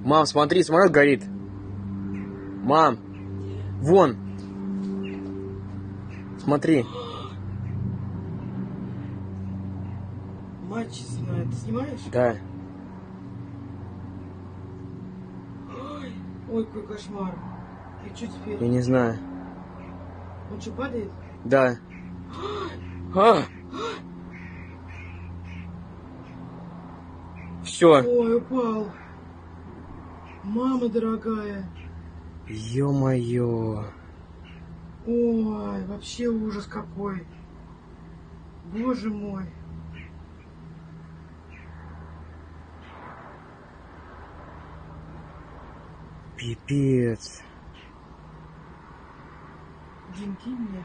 Мам, смотри, самолет горит. Мам, вон. Смотри. Мать честная, ты снимаешь? Да. Ой, какой кошмар. И что теперь? Я не знаю. Он что, падает? Да. Все. Ой, упал. Мама дорогая. Ё-моё. Ой, вообще ужас какой. Боже мой. Пипец. Дим, кинь мне.